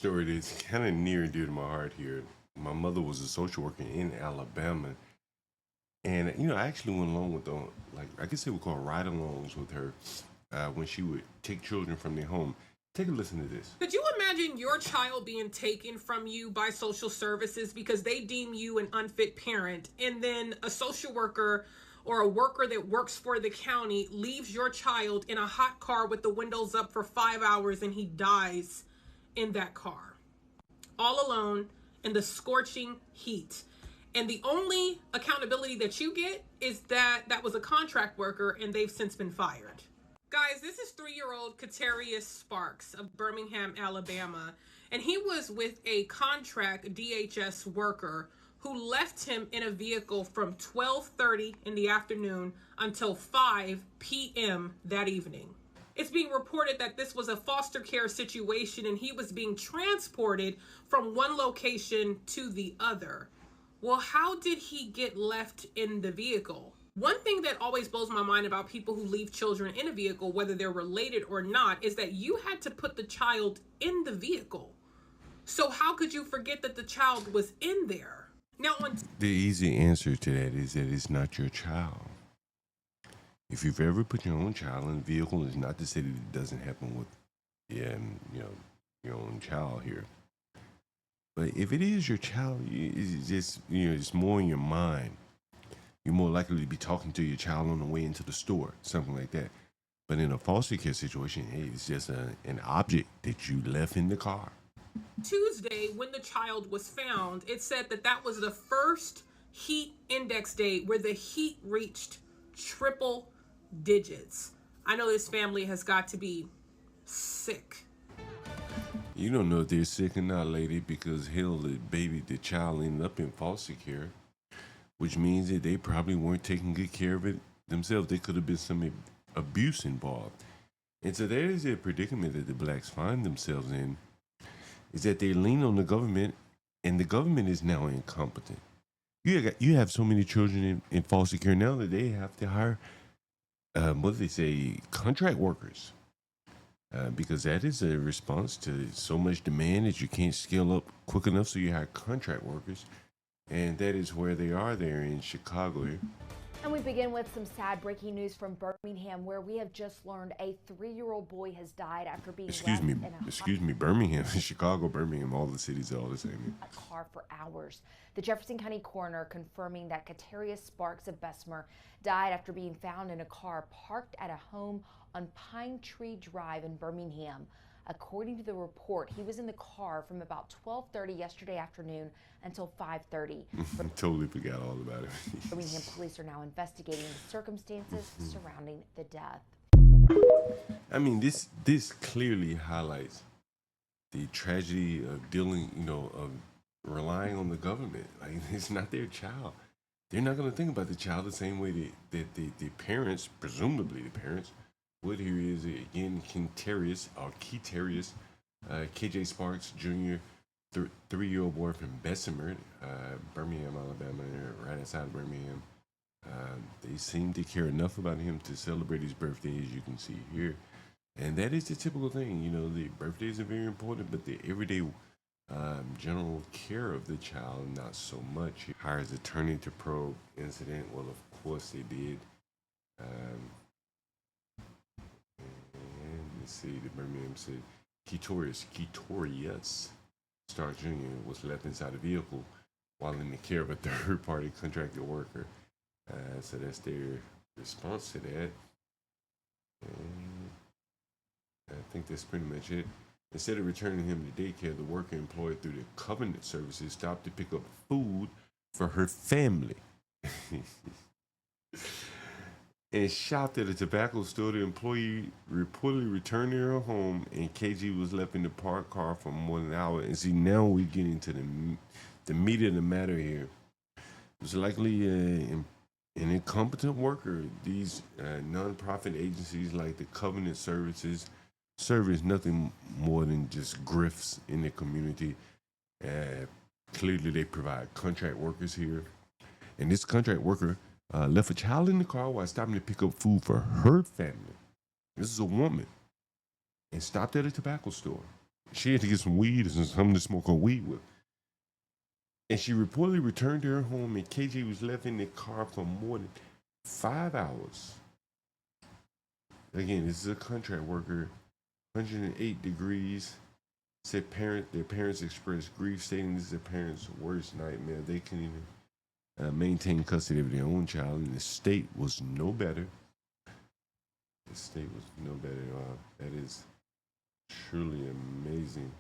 Story that's kind of near and dear to my heart here. My mother was a social worker in Alabama, and I actually went along with the like I guess they would call ride-alongs with her when she would take children from their home. Take a listen to this. Could you imagine your child being taken from you by social services because they deem you an unfit parent, and then a social worker or a worker that works for the county leaves your child in a hot car with the windows up for 5 hours and he dies in that car, all alone in the scorching heat? And the only accountability that you get is that that was a contract worker and they've since been fired. Guys, this is 3-year-old Katarius Sparks of Birmingham, Alabama, and he was with a contract DHS worker who left him in a vehicle from 12:30 in the afternoon until 5 p.m. that evening. It's being reported that this was a foster care situation and he was being transported from one location to the other. Well, how did he get left in the vehicle? One thing that always blows my mind about people who leave children in a vehicle, whether they're related or not, is that you had to put the child in the vehicle. So how could you forget that the child was in there? Now, The easy answer to that is that it's not your child. If you've ever put your own child in a vehicle, it's not to say that it doesn't happen with, your own child here. But if it is your child, it's just it's more in your mind. You're more likely to be talking to your child on the way into the store, something like that. But in a foster care situation, hey, it's just an object that you left in the car. Tuesday, when the child was found, it said that that was the first heat index day where the heat reached triple digits. I know this family has got to be sick. You don't know if they're sick or not, lady, because hell, the child ended up in foster care, which means that they probably weren't taking good care of it themselves. There could have been some abuse involved. And so there is a predicament that the blacks find themselves in, is that they lean on the government, and the government is now incompetent. You have so many children in foster care now that they have to hire, what do they say, contract workers. Because that is a response to so much demand that you can't scale up quick enough, so you hire contract workers. And that is where they are there in Chicago. And we begin with some sad breaking news from Birmingham, where we have just learned a 3-year-old boy has died after being Excuse me, Birmingham, Chicago, Birmingham, all the cities are all the same. A car for hours. The Jefferson County coroner confirming that Katarius Sparks of Bessemer died after being found in a car parked at a home on Pine Tree Drive in Birmingham. According to the report, he was in the car from about 12:30 yesterday afternoon until 5:30. Totally forgot all about it. Birmingham police are now investigating the circumstances surrounding the death. I mean, this clearly highlights the tragedy of dealing, of relying on the government. Like, it's not their child. They're not going to think about the child the same way that the parents, presumably the parents, would. Here is again Katarius KJ Sparks Jr., 3-year-old boy from Bessemer, Birmingham, Alabama, right outside of Birmingham. They seem to care enough about him to celebrate his birthday, as you can see here. And that is the typical thing. The birthdays are very important, but the everyday general care of the child, not so much. He hires attorney to probe incident. Well, of course they did. And let's see, the Birmingham said Katarius Stark Jr. was left inside the vehicle while in the care of a third-party contracted worker. So that's their response to that. And I think that's pretty much it. Instead of returning him to daycare, the worker employed through the Covenant Services stopped to pick up food for her family. And shopped at a tobacco store. The employee reportedly returned to her home, and KG was left in the parked car for more than an hour. And see, now we get into the meat of the matter here. It was likely an incompetent worker. These nonprofit agencies like the Covenant Services serve as nothing more than just grifts in the community. Clearly, they provide contract workers here. And this contract worker left a child in the car while stopping to pick up food for her family. This is a woman. And stopped at a tobacco store. She had to get some weed or something to smoke her weed with. And she reportedly returned to her home, and KJ was left in the car for more than 5 hours. Again, this is a contract worker, 108 degrees. Said their parents expressed grief, stating this is their parents' worst nightmare. They couldn't even maintain custody of their own child, and the state was no better. The state was no better at all. That is truly amazing.